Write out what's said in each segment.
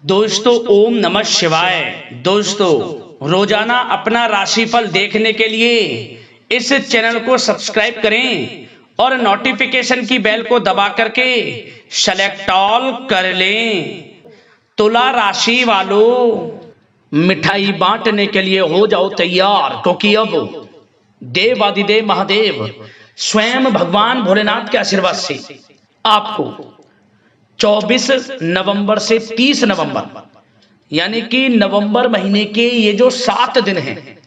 दोस्तों ओम नमः शिवाय। दोस्तों रोजाना अपना राशिफल देखने के लिए इस चैनल को सब्सक्राइब करें और नोटिफिकेशन की बेल को दबा करके सेलेक्ट ऑल कर लें। तुला राशि वालों, मिठाई बांटने के लिए हो जाओ तैयार, क्योंकि अब देवादिदेव महादेव स्वयं भगवान भोलेनाथ के आशीर्वाद से आपको 24 नवंबर से 30 नवंबर यानी कि नवंबर महीने के ये जो 7 दिन हैं,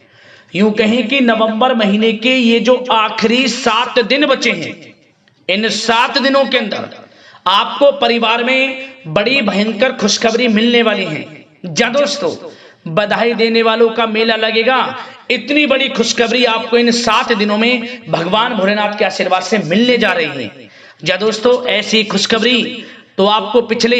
यूं कहें कि नवंबर महीने के ये जो आखिरी 7 दिन बचे हैं, इन 7 दिनों के अंदर आपको परिवार में बड़ी भयंकर खुशखबरी मिलने वाली है। जा दोस्तों, बधाई देने वालों का मेला लगेगा। इतनी बड़ी खुशखबरी आपको इन 7 दिनों में भगवान भोलेनाथ के आशीर्वाद से मिलने जा रही है। जा दोस्तों, ऐसी खुशखबरी तो आपको पिछले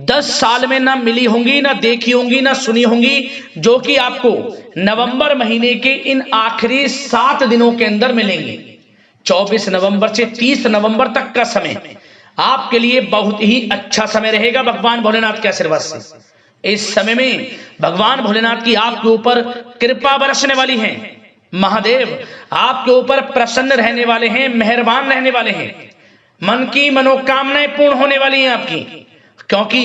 10 साल में ना मिली होंगी, ना देखी होंगी, ना सुनी होंगी, जो कि आपको नवंबर महीने के इन आखिरी 7 दिनों के अंदर मिलेंगी। 24 नवंबर से 30 नवंबर तक का समय आपके लिए बहुत ही अच्छा समय रहेगा भगवान भोलेनाथ के आशीर्वाद से। इस समय में भगवान भोलेनाथ की आपके ऊपर कृपा बरसने वाली है। महादेव आपके ऊपर प्रसन्न रहने वाले हैं, मेहरबान रहने वाले हैं। मन की मनोकामनाएं पूर्ण होने वाली हैं आपकी, क्योंकि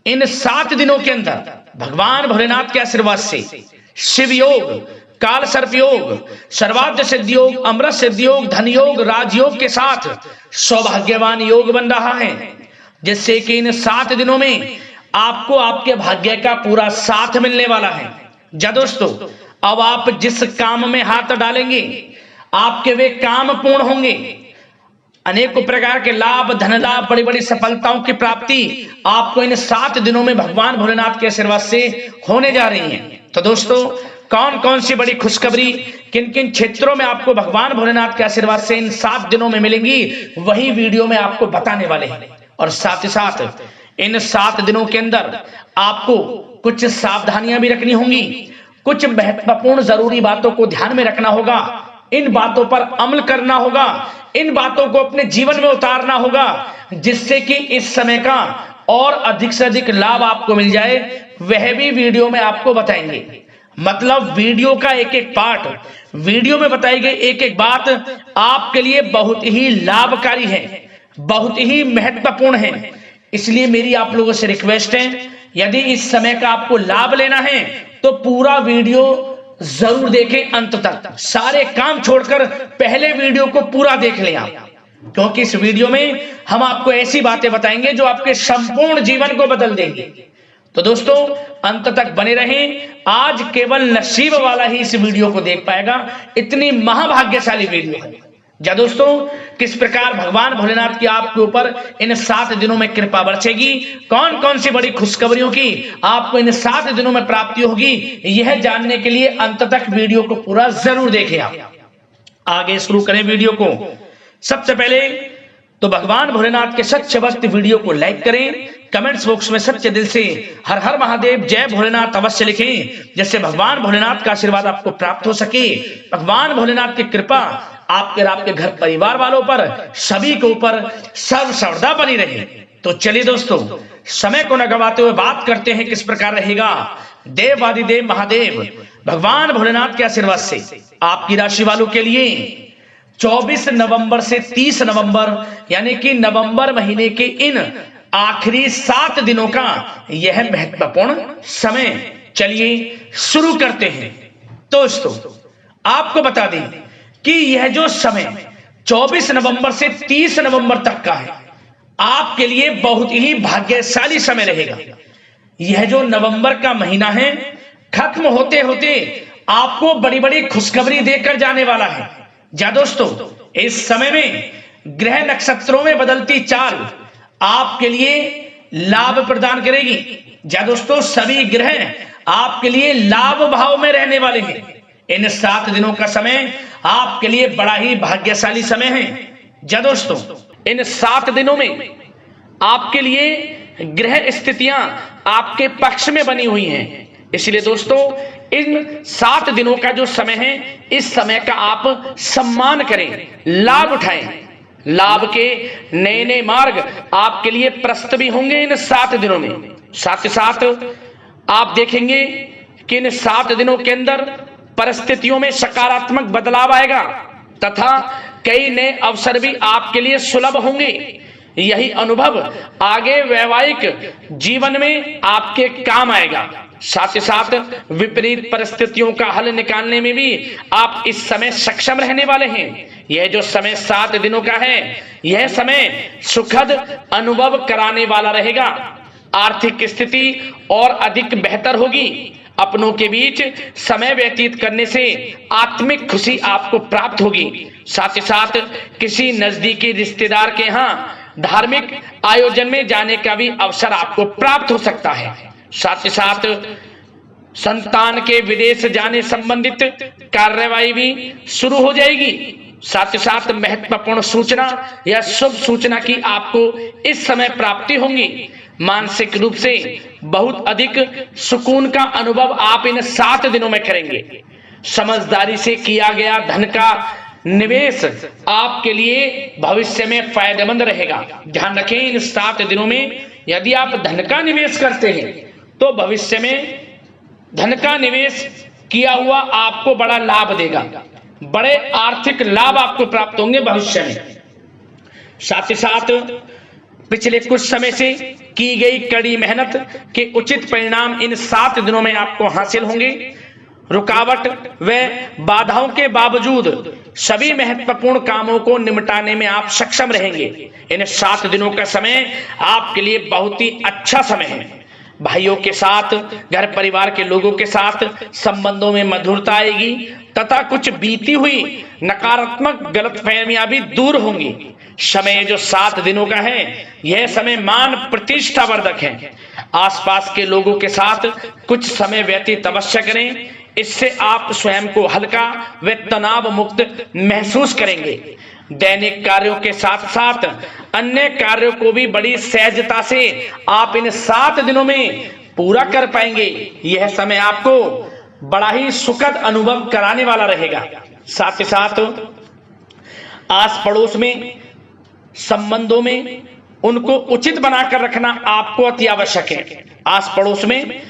इन 7 दिनों के अंदर भगवान भोलेनाथ के आशीर्वाद से शिव योग, काल सर्प योग, सर्वार्थ सिद्धि योग, अमृत सिद्धि योग, धन योग, राजयोग के साथ सौभाग्यवान योग बन रहा है, जिससे कि इन 7 दिनों में आपको आपके भाग्य का पूरा साथ मिलने वाला है। जा दोस्तों, अब आप जिस काम में हाथ डालेंगे आपके वे काम पूर्ण होंगे। अनेकों प्रकार के लाभ, धन लाभ, बड़ी बड़ी सफलताओं की प्राप्ति आपको इन 7 दिनों में भगवान भोलेनाथ के आशीर्वाद से होने जा रही है। तो दोस्तों, कौन कौन सी बड़ी खुशखबरी किन किन क्षेत्रों में आपको भगवान भोलेनाथ के आशीर्वाद से इन 7 दिनों में मिलेंगी, वही वीडियो में आपको बताने वाले हैं। और साथ ही साथ इन 7 दिनों के अंदर आपको कुछ सावधानियां भी रखनी होंगी, कुछ महत्वपूर्ण जरूरी बातों को ध्यान में रखना होगा, इन बातों पर अमल करना होगा, इन बातों को अपने जीवन में उतारना होगा, जिससे कि इस समय का और अधिक से अधिक लाभ आपको मिल जाए। वह भी वीडियो में आपको बताएंगे। मतलब वीडियो का एक एक पार्ट, वीडियो में बताई गई एक एक बात आपके लिए बहुत ही लाभकारी है, बहुत ही महत्वपूर्ण है। इसलिए मेरी आप लोगों से रिक्वेस्ट है, यदि इस समय का आपको लाभ लेना है तो पूरा वीडियो जरूर देखें अंत तक। सारे काम छोड़कर पहले वीडियो को पूरा देख लें आप, क्योंकि इस वीडियो में हम आपको ऐसी बातें बताएंगे जो आपके संपूर्ण जीवन को बदल देंगे। तो दोस्तों, अंत तक बने रहें। आज केवल नसीब वाला ही इस वीडियो को देख पाएगा, इतनी महाभाग्यशाली वीडियो है। जा दोस्तों, किस प्रकार भगवान भोलेनाथ की आपके ऊपर इन 7 दिनों में कृपा बरसेगी, कौन कौन सी बड़ी खुशखबरियों की आपको इन 7 दिनों में प्राप्ति होगी, यह जानने के लिए अंत तक वीडियो को पूरा जरूर देखें आप। आगे शुरू करें वीडियो को। सबसे पहले तो भगवान भोलेनाथ के सच्चे भक्त वीडियो को लाइक करें, कमेंट्स बॉक्स में सच्चे दिल से हर हर महादेव, जय भोलेनाथ अवश्य लिखें, जिससे भगवान भोलेनाथ का आशीर्वाद आपको प्राप्त हो सके। भगवान भोलेनाथ की कृपा आपके और आपके घर परिवार वालों पर, सभी के ऊपर सर्वदा बनी रहे। तो चलिए दोस्तों, समय को न गवाते हुए बात करते हैं किस प्रकार रहेगा देवादिदेव महादेव भगवान भोलेनाथ के आशीर्वाद से आपकी राशि वालों के लिए 24 नवंबर से 30 नवंबर यानी कि नवंबर महीने के इन आखिरी 7 दिनों का यह महत्वपूर्ण समय। चलिए शुरू करते हैं। दोस्तों, आपको बता दें कि यह जो समय 24 नवंबर से 30 नवंबर तक का है, आपके लिए बहुत ही भाग्यशाली समय रहेगा। यह जो नवंबर का महीना है, खत्म होते होते आपको बड़ी बड़ी खुशखबरी देकर जाने वाला है। जा दोस्तों, इस समय में ग्रह नक्षत्रों में बदलती चाल आपके लिए लाभ प्रदान करेगी। जा दोस्तों, सभी ग्रह आपके लिए लाभ भाव में रहने वाले हैं। इन 7 दिनों का समय आपके लिए बड़ा ही भाग्यशाली समय है। जा दोस्तों, इन 7 दिनों में आपके लिए ग्रह स्थितियां आपके पक्ष में बनी हुई हैं। इसलिए दोस्तों, इन 7 दिनों का जो समय है, इस समय का आप सम्मान करें, लाभ उठाएं। लाभ के नए नए मार्ग आपके लिए प्रशस्त भी होंगे इन 7 दिनों में। साथ ही साथ आप देखेंगे कि इन 7 दिनों के अंदर परिस्थितियों में सकारात्मक बदलाव आएगा तथा कई नए अवसर भी आपके लिए सुलभ होंगे। यही अनुभव आगे वैवाहिक जीवन में आपके काम आएगा। साथ ही साथ विपरीत परिस्थितियों का हल निकालने में भी आप इस समय सक्षम रहने वाले हैं। यह जो समय 7 दिनों का है, यह समय सुखद अनुभव कराने वाला रहेगा। आर्थिक स्थिति और अधिक बेहतर होगी। अपनों के बीच समय व्यतीत करने से आत्मिक खुशी आपको प्राप्त होगी। साथ ही साथ किसी नजदीकी रिश्तेदार के यहाँ धार्मिक आयोजन में जाने का भी अवसर आपको प्राप्त हो सकता है। साथ ही साथ संतान के विदेश जाने संबंधित कार्यवाही भी शुरू हो जाएगी। साथ ही साथ महत्वपूर्ण सूचना या शुभ सूचना की आपको इस समय प्राप्ति होगी। मानसिक रूप से बहुत अधिक सुकून का अनुभव आप इन 7 दिनों में करेंगे। समझदारी से किया गया धन का निवेश आपके लिए भविष्य में फायदेमंद रहेगा। ध्यान रखें, इन 7 दिनों में यदि आप धन का निवेश करते हैं तो भविष्य में धन का निवेश किया हुआ आपको बड़ा लाभ देगा। बड़े आर्थिक लाभ आपको प्राप्त होंगे भविष्य में। साथ ही साथ पिछले कुछ समय से की गई कड़ी मेहनत के उचित परिणाम इन 7 दिनों में आपको हासिल होंगे। रुकावट व बाधाओं के बावजूद सभी महत्वपूर्ण कामों को निपटाने में आप सक्षम रहेंगे। इन 7 दिनों का समय आपके लिए बहुत ही अच्छा समय है। भाइयों के साथ, घर परिवार के लोगों के साथ संबंधों में मधुरता आएगी तथा कुछ बीती हुई नकारात्मक गलतफहमियां भी दूर होंगी। समय जो 7 दिनों का है, यह समय मान प्रतिष्ठा वर्धक है। आसपास के लोगों के साथ कुछ समय व्यतीत अवश्य करें। इससे आप स्वयं को हल्का व तनाव मुक्त महसूस करेंगे। दैनिक कार्यों के साथ साथ अन्य कार्यों को भी बड़ी सहजता से आप इन 7 दिनों में पूरा कर पाएंगे। यह समय आपको बड़ा ही सुखद अनुभव कराने वाला रहेगा। साथ ही साथ आस पड़ोस में संबंधों में उनको उचित बनाकर रखना आपको अति आवश्यक है। आस पड़ोस में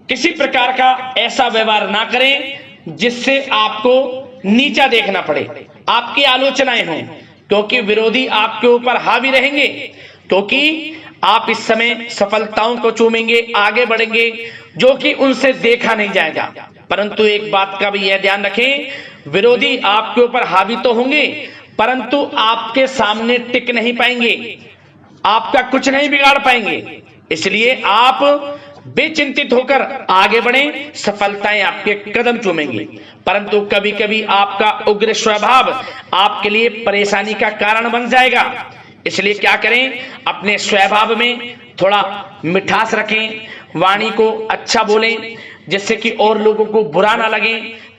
किसी प्रकार का ऐसा व्यवहार ना करें जिससे आपको नीचा देखना पड़े, आपकी आलोचनाएं हों, क्योंकि विरोधी आपके ऊपर हावी रहेंगे। क्योंकि आप इस समय सफलताओं को चूमेंगे, आगे बढ़ेंगे, जो कि उनसे देखा नहीं जाएगा। परंतु एक बात का भी यह ध्यान रखें, विरोधी आपके ऊपर हावी तो होंगे परंतु आपके सामने टिक नहीं पाएंगे, आपका कुछ नहीं बिगाड़ पाएंगे। इसलिए आप बेचिंतित होकर आगे बढ़ें, सफलताएं आपके कदम चूमेंगी। परंतु कभी कभी आपका उग्र स्वभाव आपके लिए परेशानी का कारण बन जाएगा। इसलिए क्या करें, अपने स्वभाव में थोड़ा मिठास रखें, वाणी को अच्छा बोलें जिससे कि और लोगों को बुरा ना लगे,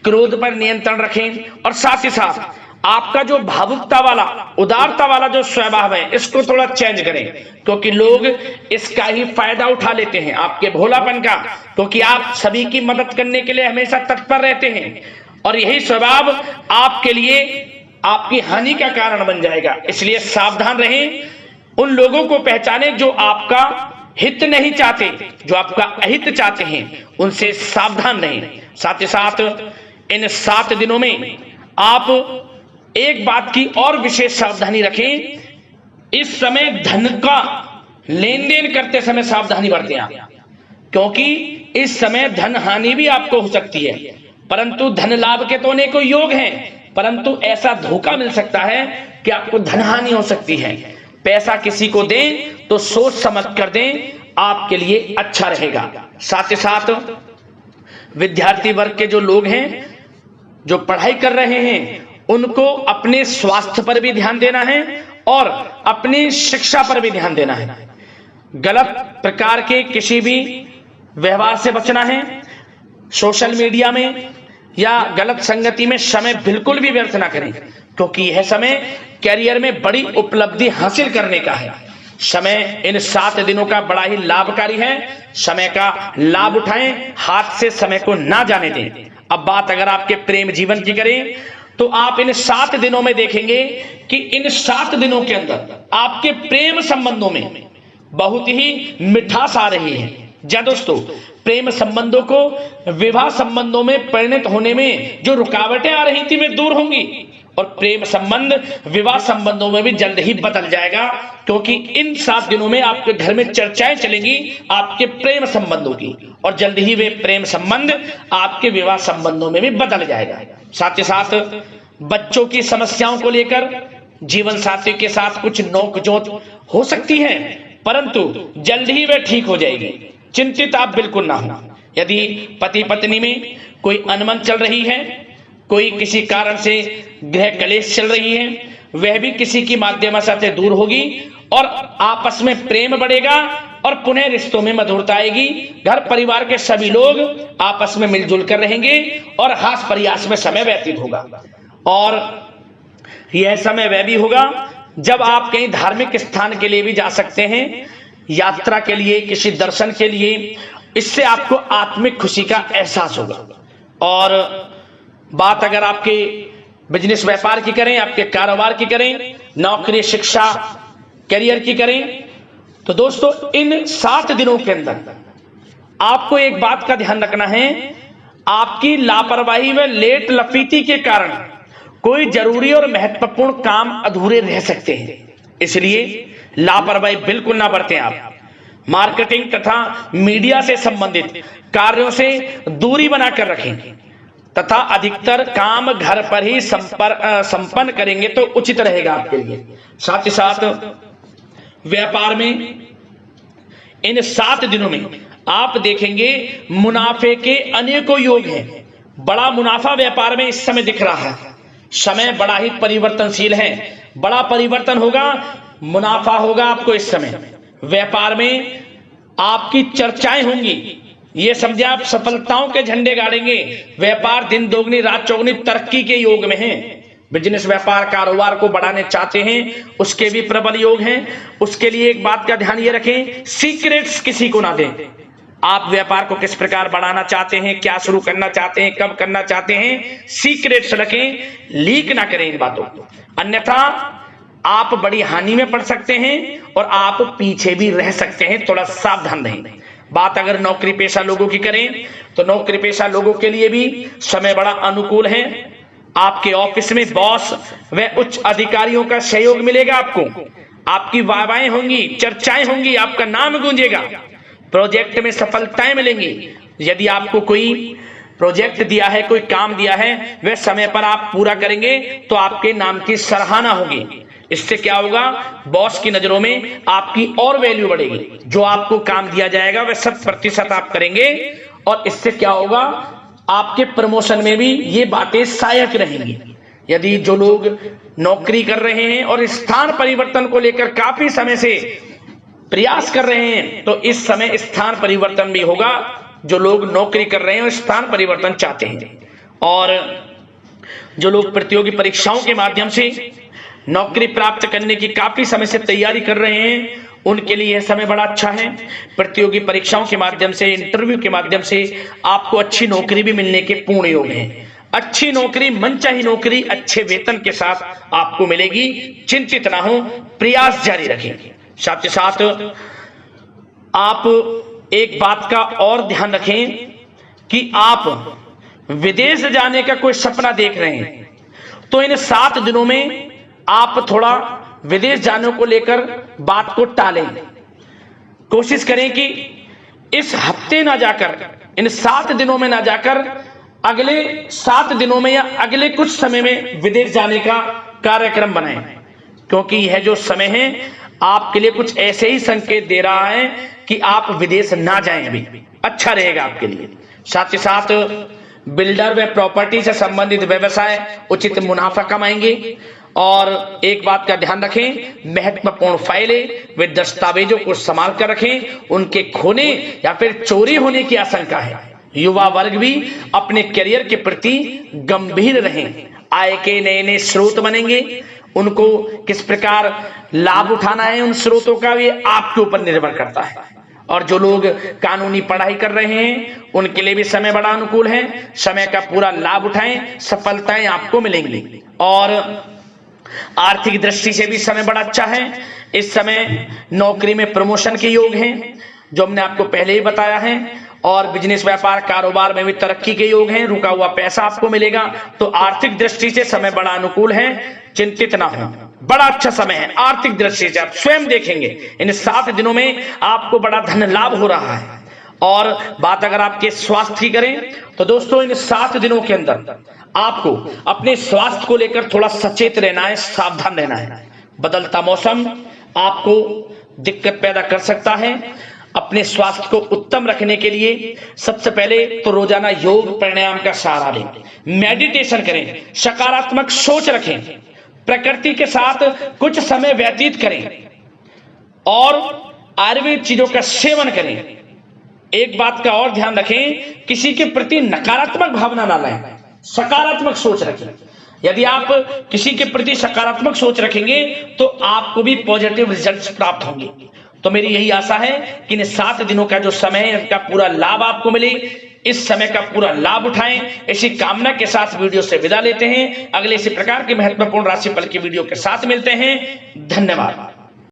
क्रोध पर नियंत्रण रखें। और साथ ही साथ आपका जो भावुकता वाला, उदारता वाला जो स्वभाव है, इसको थोड़ा चेंज करें, क्योंकि लोग इसका ही फायदा उठा लेते हैं, आपके भोलापन का। क्योंकि आप सभी की मदद करने के लिए हमेशा तत्पर रहते हैं और यही स्वभाव आपके लिए आपकी हानि का कारण बन जाएगा। इसलिए सावधान रहें, उन लोगों को पहचानें जो आपका हित नहीं चाहते, जो आपका अहित चाहते हैं, उनसे सावधान रहें। साथ ही साथ इन 7 दिनों में आप एक बात की और विशेष सावधानी रखें, इस समय धन का लेन देन करते समय सावधानी बरतें आप, क्योंकि इस समय धन हानि भी आपको हो सकती है। परंतु धन लाभ के तो अनेकों योग हैं, परंतु ऐसा धोखा मिल सकता है कि आपको धन हानि हो सकती है। पैसा किसी को दें तो सोच समझ कर दें, आपके लिए अच्छा रहेगा। साथ ही साथ विद्यार्थी वर्ग के जो लोग हैं, जो पढ़ाई कर रहे हैं, उनको अपने स्वास्थ्य पर भी ध्यान देना है और अपनी शिक्षा पर भी ध्यान देना है। गलत प्रकार के किसी भी व्यवहार से बचना है। सोशल मीडिया में या गलत संगति में समय बिल्कुल भी व्यर्थ ना करें, क्योंकि यह समय कैरियर में बड़ी उपलब्धि हासिल करने का है। समय इन 7 दिनों का बड़ा ही लाभकारी है। समय का लाभ उठाएं, हाथ से समय को ना जाने दें। अब बात अगर आपके प्रेम जीवन की करें तो आप इन 7 दिनों में देखेंगे कि इन 7 दिनों के अंदर आपके प्रेम संबंधों में बहुत ही मिठास आ रही है। जी दोस्तों, प्रेम संबंधों को विवाह संबंधों में परिणत होने में जो रुकावटें आ रही थी वे दूर होंगी और प्रेम संबंध विवाह संबंधों में भी जल्द ही बदल जाएगा, क्योंकि इन 7 दिनों में आपके घर में चर्चाएं चलेंगी आपके प्रेम संबंधों की और जल्द ही वे प्रेम संबंध आपके विवाह संबंधों में भी बदल जाएगा। साथ ही साथ बच्चों की समस्याओं को लेकर जीवन साथी के साथ कुछ नोकझोंक हो सकती है, परंतु जल्द ही वे ठीक हो जाएगी। चिंतित आप बिल्कुल ना हो। यदि पति पत्नी में कोई अनबन चल रही है, कोई किसी कारण से गृह कलेश चल रही है, वह भी किसी की माध्यम से दूर होगी और आपस में प्रेम बढ़ेगा और पुनः रिश्तों में मधुरता आएगी। घर परिवार के सभी लोग आपस में मिलजुल कर रहेंगे और हास प्रयास में समय व्यतीत होगा। और यह समय वह भी होगा जब आप कहीं धार्मिक स्थान के लिए भी जा सकते हैं, यात्रा के लिए, किसी दर्शन के लिए। इससे आपको आत्मिक खुशी का एहसास होगा। और बात अगर आपके बिजनेस व्यापार की करें, आपके कारोबार की करें, नौकरी, शिक्षा, करियर की करें, तो दोस्तों इन 7 दिनों के अंदर आपको एक बात का ध्यान रखना है, आपकी लापरवाही व लेट लफीती के कारण कोई जरूरी और महत्वपूर्ण काम अधूरे रह सकते हैं। इसलिए लापरवाही बिल्कुल ना बरतें। आप मार्केटिंग तथा मीडिया से संबंधित कार्यों से दूरी बनाकर रखें तथा अधिकतर काम घर पर ही संपन्न करेंगे तो उचित रहेगा आपके लिए। साथ ही साथ व्यापार में इन 7 दिनों में आप देखेंगे मुनाफे के अनेकों योग हैं। बड़ा मुनाफा व्यापार में इस समय दिख रहा है। समय बड़ा ही परिवर्तनशील है, बड़ा परिवर्तन होगा, मुनाफा होगा आपको इस समय। व्यापार में आपकी चर्चाएं होंगी, ये समझे आप सफलताओं के झंडे गाड़ेंगे। व्यापार दिन दोगुनी रात चौगुनी तरक्की के योग में है। बिजनेस व्यापार कारोबार को बढ़ाने चाहते हैं, उसके भी प्रबल योग हैं। उसके लिए एक बात का ध्यान ये रखें, सीक्रेट्स किसी को ना दें। आप व्यापार को किस प्रकार बढ़ाना चाहते हैं, क्या शुरू करना चाहते हैं, कब करना चाहते हैं, सीक्रेट्स रखें, लीक ना करें इन बातों को, अन्यथा आप बड़ी हानि में पड़ सकते हैं और आप पीछे भी रह सकते हैं। थोड़ा सावधान रहें। बात अगर नौकरी पेशा लोगों की करें तो नौकरी पेशा लोगों के लिए भी समय बड़ा अनुकूल है। आपके ऑफिस में बॉस व उच्च अधिकारियों का सहयोग मिलेगा आपको, आपकी वाहवाहें होंगी, चर्चाएं होंगी, आपका नाम गूंजेगा, प्रोजेक्ट में सफलताएं मिलेंगी। यदि आपको कोई प्रोजेक्ट दिया है, कोई काम दिया है, वह समय पर आप पूरा करेंगे तो आपके नाम की सराहना होगी। इससे क्या होगा, बॉस की नजरों में आपकी और वैल्यू बढ़ेगी। जो आपको काम दिया जाएगा वह 100% आप करेंगे और इससे क्या होगा, आपके प्रमोशन में भी ये बातें सहायक रहेंगी। यदि जो लोग नौकरी कर रहे हैं और स्थान परिवर्तन को लेकर काफी समय से प्रयास कर रहे हैं, तो इस समय स्थान परिवर्तन भी होगा। जो लोग नौकरी कर रहे हैं और स्थान परिवर्तन चाहते हैं, और जो लोग प्रतियोगी परीक्षाओं के माध्यम से नौकरी प्राप्त करने की काफी समय से तैयारी कर रहे हैं, उनके लिए यह समय बड़ा अच्छा है। प्रतियोगी परीक्षाओं के माध्यम से, इंटरव्यू के माध्यम से आपको अच्छी नौकरी भी मिलने के पूर्ण योग हैं। अच्छी नौकरी, मनचाही नौकरी अच्छे वेतन के साथ आपको मिलेगी। चिंतित ना हो, प्रयास जारी रखें। साथ ही साथ आप एक बात का और ध्यान रखें कि आप विदेश जाने का कोई सपना देख रहे हैं तो इन 7 दिनों में आप थोड़ा विदेश जाने को लेकर बात को टालें। कोशिश करें कि इस हफ्ते ना जाकर, इन 7 दिनों में ना जाकर, अगले 7 दिनों में या अगले कुछ समय में विदेश जाने का कार्यक्रम बनाएं, क्योंकि यह जो समय है आपके लिए कुछ ऐसे ही संकेत दे रहा है कि आप विदेश ना जाएं, अभी अच्छा रहेगा आपके लिए। साथ ही साथ बिल्डर व प्रॉपर्टी से संबंधित व्यवसाय उचित मुनाफा कमाएंगे। और एक बात का ध्यान रखें, महत्वपूर्ण फाइलें व दस्तावेजों को संभाल कर रखें, उनके खोने या फिर चोरी होने की आशंका है। युवा वर्ग भी अपने करियर के प्रति गंभीर रहें। आय के नए नए स्रोत बनेंगे, उनको किस प्रकार लाभ उठाना है उन स्रोतों का, ये आपके ऊपर निर्भर करता है। और जो लोग कानूनी पढ़ाई कर रहे हैं उनके लिए भी समय बड़ा अनुकूल है। समय का पूरा लाभ उठाएं, सफलताएं आपको मिलेंगी। और आर्थिक दृष्टि से भी समय बड़ा अच्छा है। इस समय नौकरी में प्रमोशन के योग हैं, जो हमने आपको पहले ही बताया है, और बिजनेस व्यापार कारोबार में भी तरक्की के योग हैं। रुका हुआ पैसा आपको मिलेगा। तो आर्थिक दृष्टि से समय बड़ा अनुकूल है, चिंतित ना हो, बड़ा अच्छा समय है आर्थिक दृष्टि से। आप स्वयं देखेंगे इन 7 दिनों में आपको बड़ा धन लाभ हो रहा है। और बात अगर आपके स्वास्थ्य की करें तो दोस्तों इन 7 दिनों के अंदर आपको अपने स्वास्थ्य को लेकर थोड़ा सचेत रहना है, सावधान रहना है। बदलता मौसम आपको दिक्कत पैदा कर सकता है। अपने स्वास्थ्य को उत्तम रखने के लिए सबसे पहले तो रोजाना योग प्राणायाम का सहारा लें, मेडिटेशन करें, सकारात्मक सोच रखें, प्रकृति के साथ कुछ समय व्यतीत करें और आयुर्वेद चीजों का सेवन करें। एक बात का और ध्यान रखें, किसी के प्रति नकारात्मक भावना ना लाएं, सकारात्मक सोच रखें। यदि आप किसी के प्रति सकारात्मक सोच रखेंगे तो आपको भी पॉजिटिव रिजल्ट्स प्राप्त होंगे। तो मेरी यही आशा है कि इन 7 दिनों का जो समय है इसका पूरा लाभ आपको मिले, इस समय का पूरा लाभ उठाएं। इसी कामना के साथ वीडियो से विदा लेते हैं। अगले इसी प्रकार के महत्वपूर्ण राशिफल की वीडियो के साथ मिलते हैं। धन्यवाद।